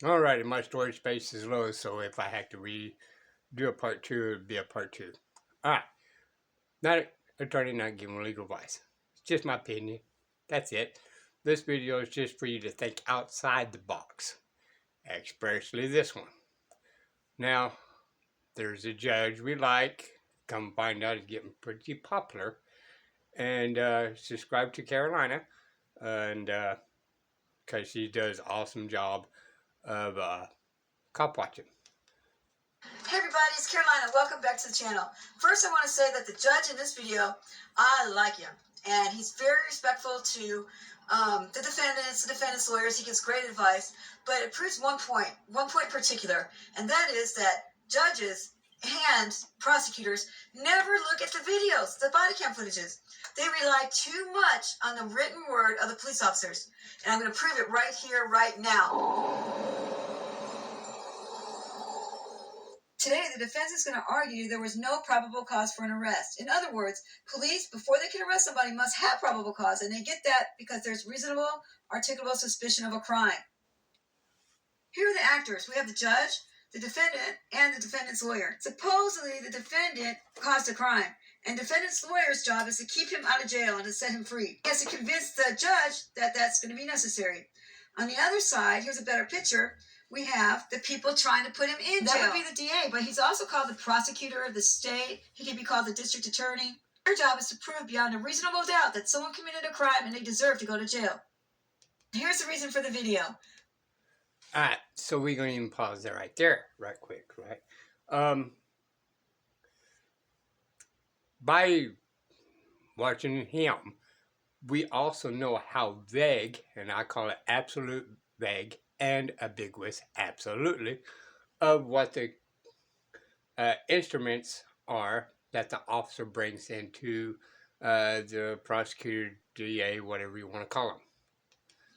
Alrighty, my storage space is low, so if I had to redo a part two, it would be a part two. Alright, not an attorney, not giving legal advice. It's just my opinion. That's it. This video is just for you to think outside the box, especially this one. Now, there's a judge we like. Come find out he's getting pretty popular. And subscribe to Carolina. And because she does an awesome job of cop watching. Hey everybody, it's Carolina. Welcome back to the channel. First, I want to say that the judge in this video, I like him. And he's very respectful to the defendant's lawyers. He gives great advice. But it proves one point in particular, and that is that judges and prosecutors never look at the videos, the body cam footages. They rely too much on the written word of the police officers. And I'm going to prove it right here, right now. Today, the defense is going to argue there was no probable cause for an arrest. In other words, police, before they can arrest somebody, must have probable cause, and they get that because there's reasonable, articulable suspicion of a crime. Here are the actors. We have the judge, the defendant, and the defendant's lawyer. Supposedly, the defendant caused a crime, and defendant's lawyer's job is to keep him out of jail and to set him free. He has to convince the judge that that's going to be necessary. On the other side, here's a better picture. We have the people trying to put him in jail. That would be the DA, but he's also called the prosecutor of the state. He can be called the district attorney. Their job is to prove beyond a reasonable doubt that someone committed a crime and they deserve to go to jail. Here's the reason for the video. Alright, so we're going to even pause there right there, right quick, right? By watching him, we also know how vague, and I call it absolute vague, and ambiguous, absolutely, of what the instruments are that the officer brings into the prosecutor, DA, whatever you want to call them.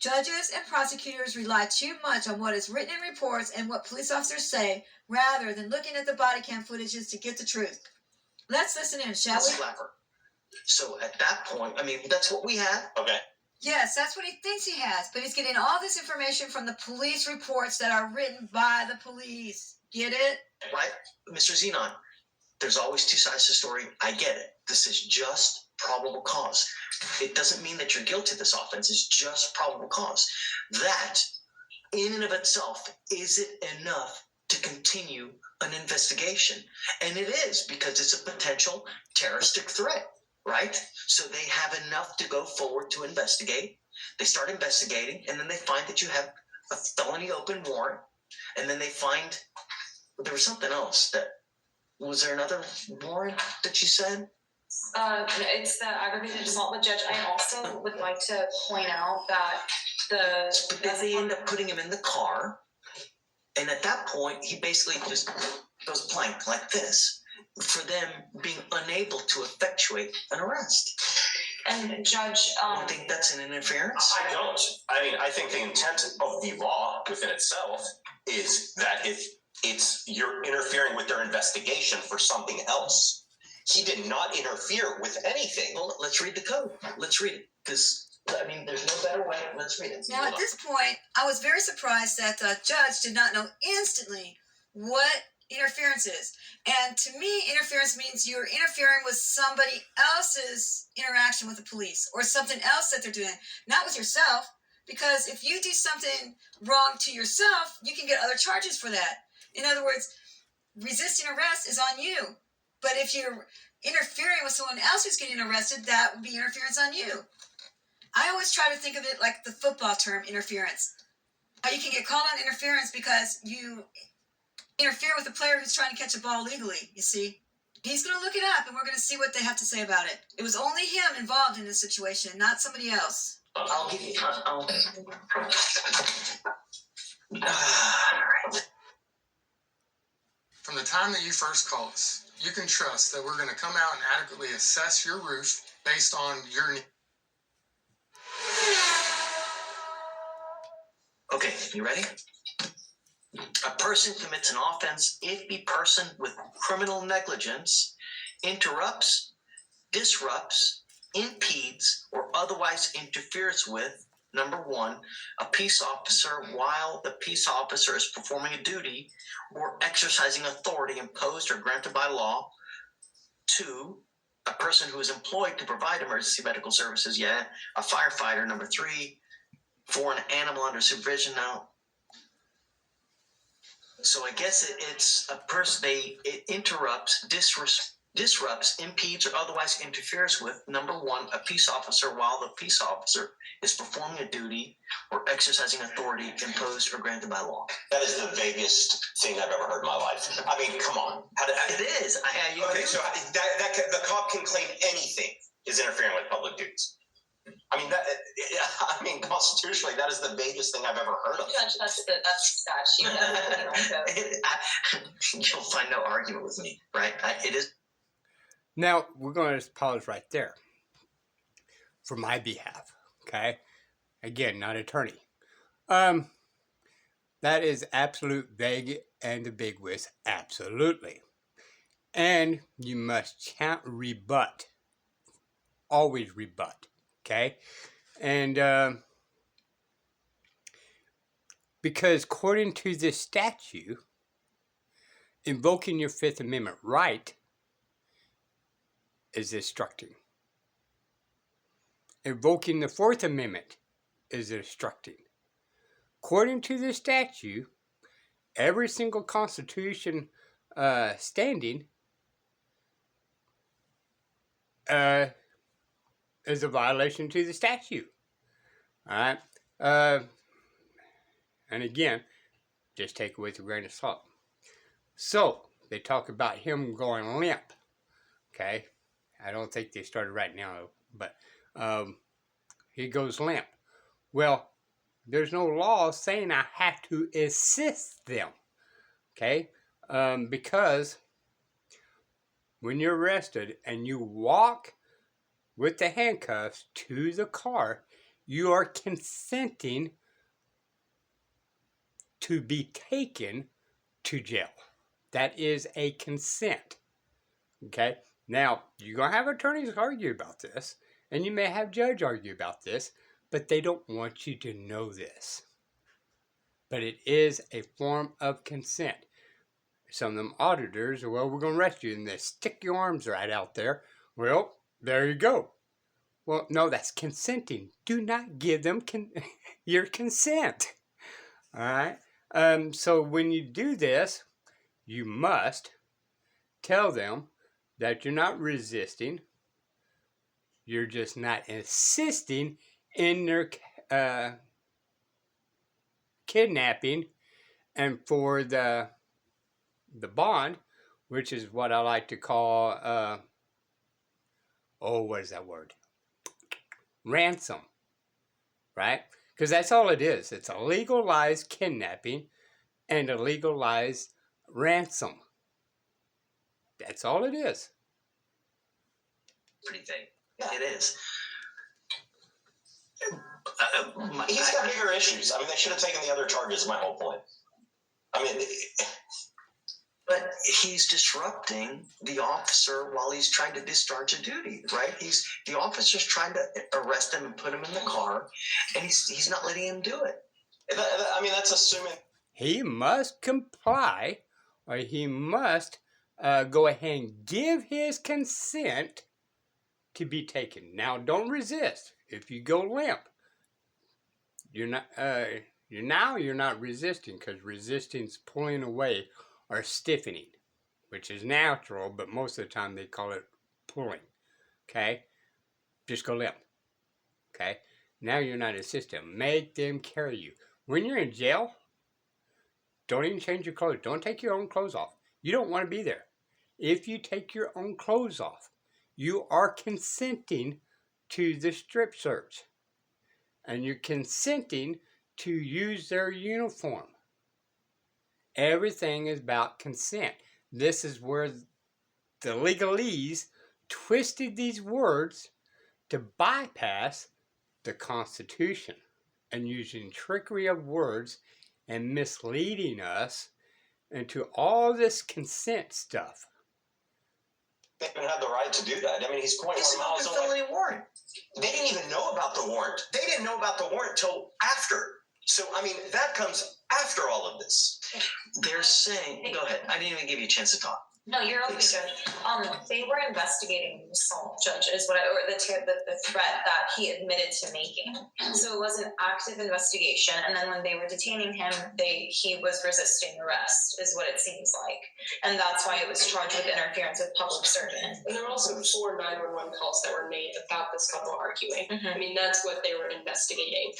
Judges and prosecutors rely too much on what is written in reports and what police officers say, rather than looking at the body cam footages to get the truth. Let's listen in, shall we? Clever. So at that point, I mean, that's what we have. Okay. Yes, that's what he thinks he has, but he's getting all this information from the police reports that are written by the police. Get it? Right, Mr. Zenon, there's always two sides to the story. I get it. This is just probable cause. It doesn't mean that you're guilty of this offense. It's just probable cause. That, in and of itself, is it enough to continue an investigation? And it is, because it's a potential terroristic threat. Right? So they have enough to go forward to investigate. They start investigating, and then they find that you have a felony open warrant, and then they find there was something else. Was there another warrant that you said? It's the aggravated assault with judge. I also would like to point out that they end up putting him in the car, and at that point, he basically just goes blank like this, for them being unable to effectuate an arrest. And Judge... you think that's an interference? I don't. I mean, I think the intent of the law within itself is that you're interfering with their investigation for something else. He did not interfere with anything. Well, let's read the code. Let's read it. Because, I mean, there's no better way. Let's read it. Now, at this point, I was very surprised that the judge did not know instantly what interference is. And to me, interference means you're interfering with somebody else's interaction with the police or something else that they're doing, not with yourself. Because if you do something wrong to yourself, you can get other charges for that. In other words, resisting arrest is on you. But if you're interfering with someone else who's getting arrested, that would be interference on you. I always try to think of it like the football term, interference. You can get called on interference because you interfere with a player who's trying to catch a ball legally, you see. He's going to look it up, and we're going to see what they have to say about it. It was only him involved in this situation, not somebody else. I'll give you... All right. From the time that you first call us, you can trust that we're going to come out and adequately assess your roof based on your needs. Okay, you ready? A person commits an offense if the person with criminal negligence interrupts, disrupts, impedes, or otherwise interferes with Number one, a peace officer while the peace officer is performing a duty or exercising authority imposed or granted by law. Two, a person who is employed to provide emergency medical services, a firefighter. Number three, for an animal under supervision. Now, so I guess it's a person, it interrupts, disrupts, impedes, or otherwise interferes with, number one, a peace officer while the peace officer is performing a duty or exercising authority imposed or granted by law. That is the vaguest thing I've ever heard in my life. I mean, come on. It is. Okay, so the cop can claim anything is interfering with public duties. I mean, constitutionally, that is the vaguest thing I've ever heard of. Judge, that's statute. You'll find no argument with me, right? It is. Now, we're going to just pause right there for my behalf, okay? Again, not attorney. That is absolute vague and ambiguous, absolutely. And you must rebut. Always rebut, okay? And because according to this statute, invoking your Fifth Amendment right is obstructing. Invoking the Fourth Amendment is obstructing. According to the statute, every single Constitution standing is a violation to the statute. All right? And again, just take it with a grain of salt. So, they talk about him going limp. Okay? I don't think they started right now, but he goes limp. Well, there's no law saying I have to assist them. Okay? Because when you're arrested and you walk with the handcuffs to the car, you are consenting to be taken to jail. That is a consent. Okay? Now, you're going to have attorneys argue about this, and you may have judge argue about this, but they don't want you to know this. But it is a form of consent. Some of them auditors are, well, we're going to arrest you, and they stick your arms right out there. Well, there you go. Well, no, that's consenting. Do not give them your consent. All right? So when you do this, you must tell them that you're not resisting. You're just not assisting in their kidnapping. And for the bond, which is what I like to call, what is that word? Ransom, right? Because that's all it is. It's a legalized kidnapping and a legalized ransom. That's all it is. Pretty vague. It is. He's got bigger issues. I mean, they should have taken the other charges, is my whole point. I mean... But he's disrupting the officer while he's trying to discharge a duty, right? The officer's trying to arrest him and put him in the car, and he's not letting him do it. I mean, that's assuming... He must comply, or he must go ahead and give his consent to be taken. Now, don't resist. If you go limp, you're not resisting, because resisting's pulling away or stiffening, which is natural, but most of the time they call it pulling. Okay? Just go limp. Okay? Now you're not assisting. Make them carry you. When you're in jail, don't even change your clothes. Don't take your own clothes off. You don't want to be there. If you take your own clothes off, you are consenting to the strip search. And you're consenting to use their uniform. Everything is about consent. This is where the legalese twisted these words to bypass the Constitution and using trickery of words and misleading us into all this consent stuff. They even had the right to do that. I mean, he's 0.1 It's an miles open away. felony warrant. They didn't even know about the warrant. They didn't know about the warrant until after. So, I mean, that comes after all of this. They're saying, go ahead. I didn't even give you a chance to talk. No, you're okay, Please. Judge. They were investigating the assault, Judge, is what or the threat that he admitted to making. So it was an active investigation, and then when they were detaining him, he was resisting arrest, is what it seems like, and that's why it was charged with interference with public servant. And there were also 4 911 calls that were made about this couple arguing. Mhm. I mean, that's what they were investigating.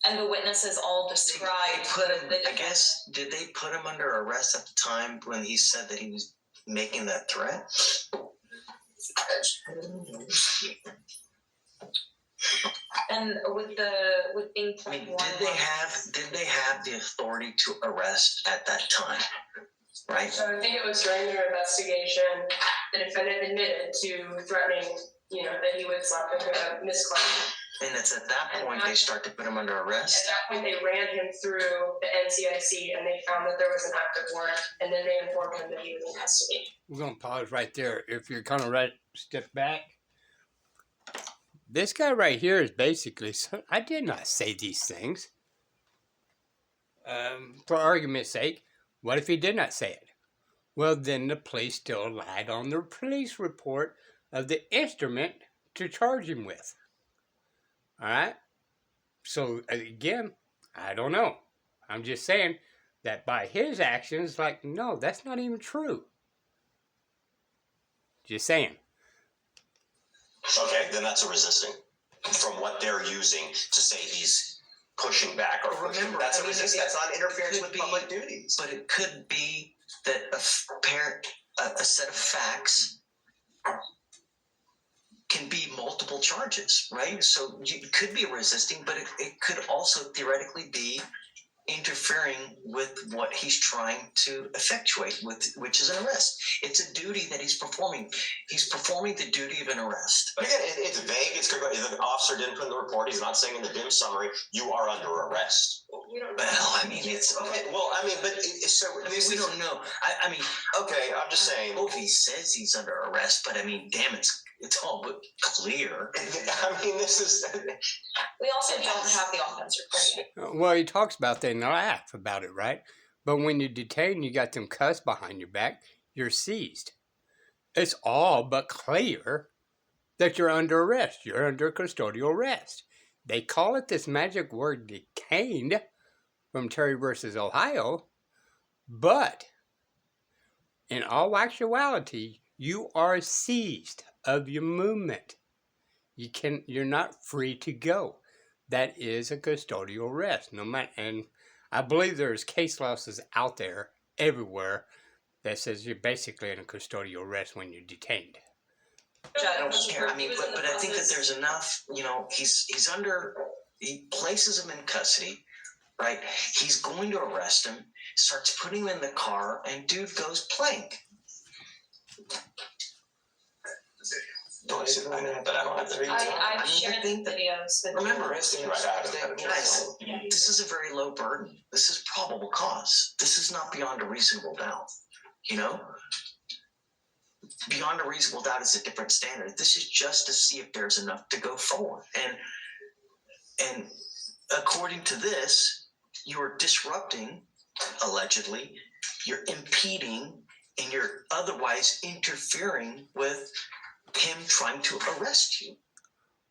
And the witnesses all described. They put him, I guess, did they put him under arrest at the time when he said that he was making that threat? And with being I mean, 0.1. did they have the authority to arrest at that time? Right? So I think it was during their investigation, the defendant admitted to threatening, that he would slap into a misclaim. And it's at that point they start to put him under At arrest? that point, they ran him through the NCIC and they found that there was an active warrant, and then they informed him that he was in custody. We're going to pause right there. If you're kind of right, step back. This guy right here is basically, I did not say these things. For argument's sake, what if he did not say it? Well, then the police still lied on their police report of the instrument to charge him with. All right? So, again, I don't know. I'm just saying that by his actions, like, no, that's not even true. Just saying. Okay, then that's a resisting from what they're using to say he's pushing back or pushing. Remember, That's I a mean, resisting. That's not interference could with be- public duties. But it could be that a set of facts can be multiple charges, right? So it could be resisting, but it could also theoretically be interfering with what he's trying to effectuate, which is an arrest. It's a duty that he's performing. He's performing the duty of an arrest. But again, it's vague. It's the officer didn't put in the report. He's not saying in the dim summary, you are under arrest. We don't Well, I mean, it's Okay, well, I mean, but so I mean, we don't know. I mean, okay, I'm just saying. oh, he says he's under arrest, but I mean, damn, it's all but clear. I mean, this is. We also don't have the offense report. Well, he talks about that and laugh about it, right? But when you detain, you got them cuffs behind your back, you're seized. It's all but clear that you're under arrest. You're under custodial arrest. They call it this magic word detained from Terry versus Ohio, but in all actuality, you are seized of your movement. You're not free to go. That is a custodial arrest. No matter, and I believe there's case laws out there everywhere that says you're basically in a custodial arrest when you're detained. I don't care. I mean, but I think that there's enough. He places him in custody, right? He's going to arrest him. Starts putting him in the car, and dude goes plank. Don't see that, but I don't have the. I've shared the think that- videos with Remember, Right, guys, this is a very low burden. This is probable cause. This is not beyond a reasonable doubt. Beyond a reasonable doubt is a different standard. This is just to see if there's enough to go forward. And according to this, you are disrupting, allegedly, you're impeding, and you're otherwise interfering with him trying to arrest you.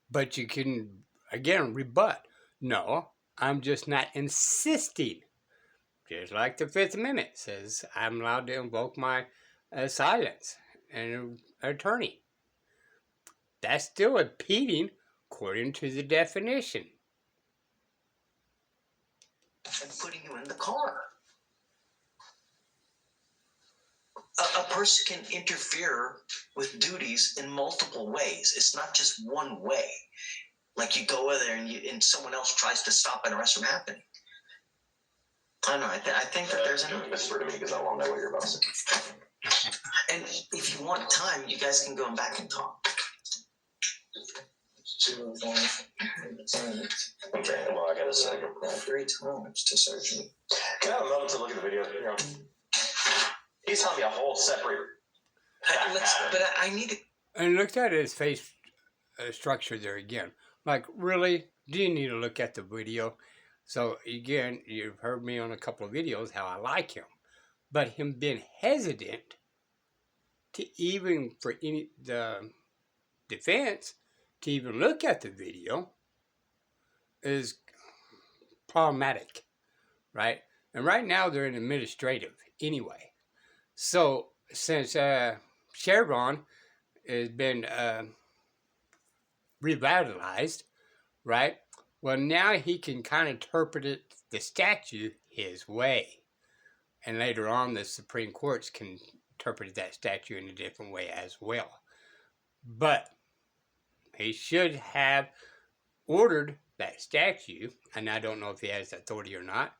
But you can, again, rebut. No, I'm just not insisting. Just like the Fifth Amendment says, I'm allowed to invoke my silence and an attorney. That's still impeding according to the definition. And putting you in the car. A person can interfere with duties in multiple ways. It's not just one way. Like you go over there and someone else tries to stop an arrest from happening. I don't know. I think that there's enough. Whisper to me because I won't know what you're about to say. And if you want time, you guys can go back and talk. Okay, well, I gotta say. 3 times to search me. Can I have a moment to look at the video? He's telling me a whole separate I need to. And looked at his face structure there again. Like, really? Do you need to look at the video? So, again, you've heard me on a couple of videos how I like him. But him being hesitant to even, for any the defense, to even look at the video is problematic, right? And right now they're in administrative anyway. So, since Chevron has been revitalized, right? Well, now he can kind of interpret it, the statute his way. And later on, the Supreme Courts can interpret that statute in a different way as well. But he should have ordered that statute, and I don't know if he has the authority or not,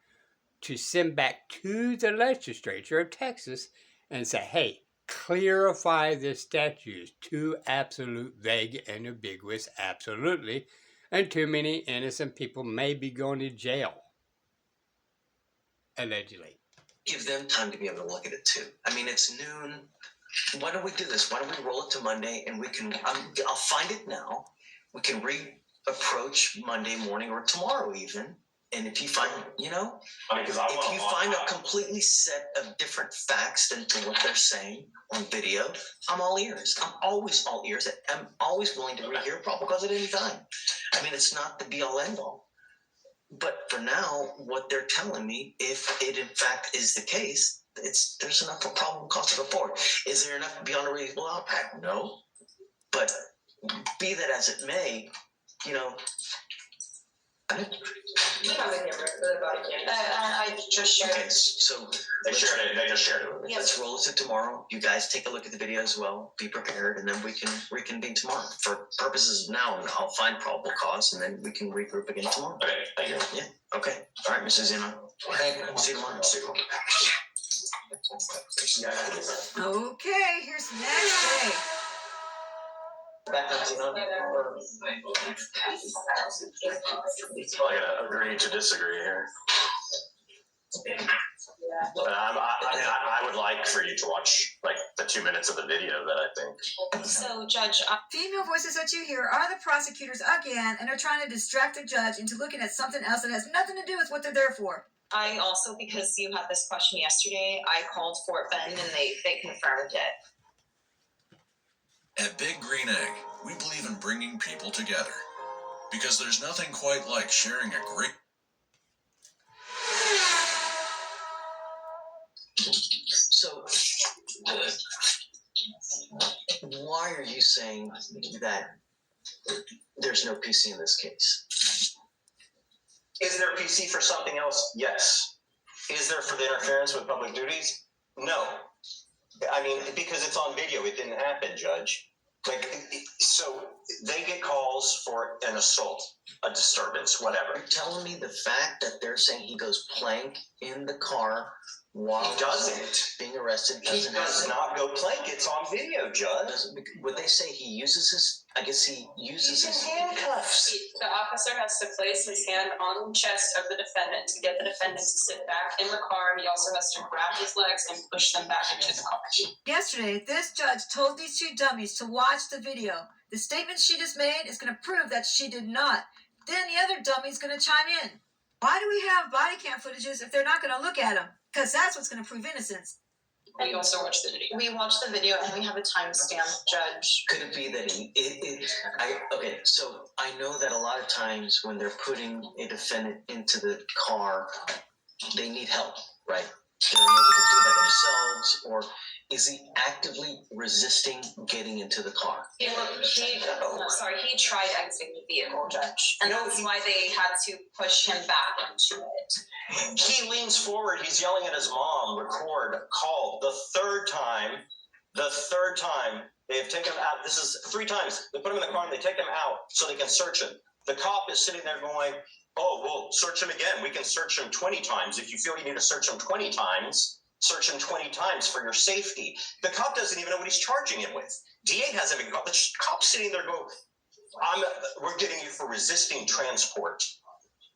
to send back to the legislature of Texas and say, hey, clarify this statute. It's too absolute, vague, and ambiguous, absolutely. And too many innocent people may be going to jail. Allegedly. Give them time to be able to look at it too. I mean, it's noon. Why don't we do this? Why don't we roll it to Monday and we can, I'll find it now. We can reapproach Monday morning or tomorrow even. And if you find, you know, if you find a completely set of different facts than what they're saying on video, I'm all ears. I'm always all ears. I'm always willing to rehear probable cause at any time. I mean, it's not the be all end all. But for now, what they're telling me, if it in fact is the case, there's enough for probable cause to go forward. Is there enough beyond a reasonable doubt? No. But be that as it may, you know, You have it here, the body cam. I just shared okay, it. so They shared it. They just shared it with me. let's roll it to tomorrow. You guys take a look at the video as well. Be prepared, and then we can reconvene tomorrow. For purposes of now, I'll find probable cause, and then we can regroup again tomorrow. Okay, thank you. Yeah. Okay. All right, Mrs. Zima. See you tomorrow. See you. Okay, here's the next day. Back on Zima. I gotta agree to disagree here. But I would like for you to watch like the 2 minutes of the video that I think. So, Judge, Female voices that you hear are the prosecutors again, and are trying to distract the judge into looking at something else that has nothing to do with what they're there for. I also, because you had this question yesterday, I called Fort Bend and they confirmed it. At Big Green Egg, we believe in bringing people together, because there's nothing quite like sharing a great... So, why are you saying that there's no PC in this case? Is there a PC for something else? Yes. Is there for the interference with public duties? No. I mean, because it's on video, it didn't happen, Judge. Like, so they get calls for an assault, a disturbance, whatever. You're telling me the fact that they're saying he goes plank in the car while He doesn't. being arrested He doesn't does happen? not go plank. It's on video, Judge. Would they say he uses his? I guess he uses He's his in handcuffs. The officer has to place his hand on the chest of the defendant to get the defendant to sit back in the car. He also has to grab his legs and push them back into the car. Yesterday, this judge told these two dummies to watch the video. The statement she just made is going to prove that she did not. Then the other dummy's going to chime in. Why do we have body cam footages if they're not going to look at them? Because that's what's going to prove innocence. We also watched the video. We watched the video and we have a timestamp, Judge. Could it be that okay, so I know that a lot of times when they're putting a defendant into the car, they need help, right? They're unable to do that themselves, or is he actively resisting getting into the car? He tried exiting the vehicle, Judge. And that's why they had to push him back into it. He leans forward. He's yelling at his mom. Record. Call. The third time they have taken him out. This is 3 times. They put him in the car and they take him out so they can search him. The cop is sitting there going, oh, we'll search him again. We can search him 20 times. If you feel you need to search him 20 times, search him 20 times for your safety. The cop doesn't even know what he's charging him with. DA hasn't even got the cop's sitting there going, we're getting you for resisting transport.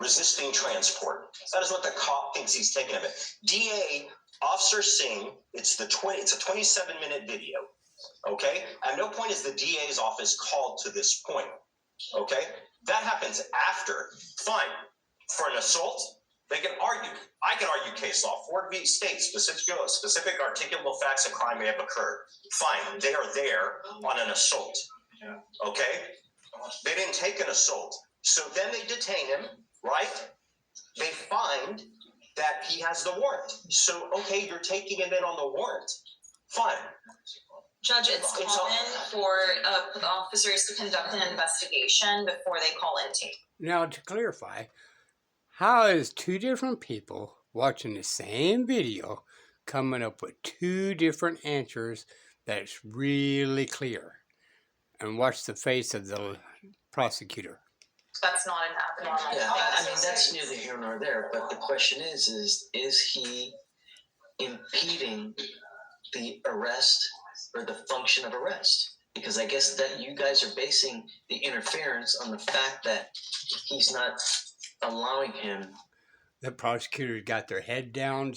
Resisting transport. That is what the cop thinks he's taking of it. DA, Officer Singh, it's a 27-minute video. Okay? At no point is the DA's office called to this point. Okay? That happens after. Fine. For an assault, they can argue. I can argue case law. Ford v. State, specific articulable facts of crime may have occurred. Fine. They are there on an assault. Okay? They didn't take an assault. So then they detain him, right? They find that he has the warrant. So, okay, you're taking him in on the warrant. Fine. Judge, it's common for officers to conduct an investigation before they call intake. Now, to clarify, how is two different people watching the same video coming up with two different answers that's really clear? And watch the face of the prosecutor. That's not an abnormal. Yeah, I mean, that's neither here nor there, but the question is he impeding the arrest or the function of arrest? Because I guess that you guys are basing the interference on the fact that he's not allowing him. The prosecutors got their head down,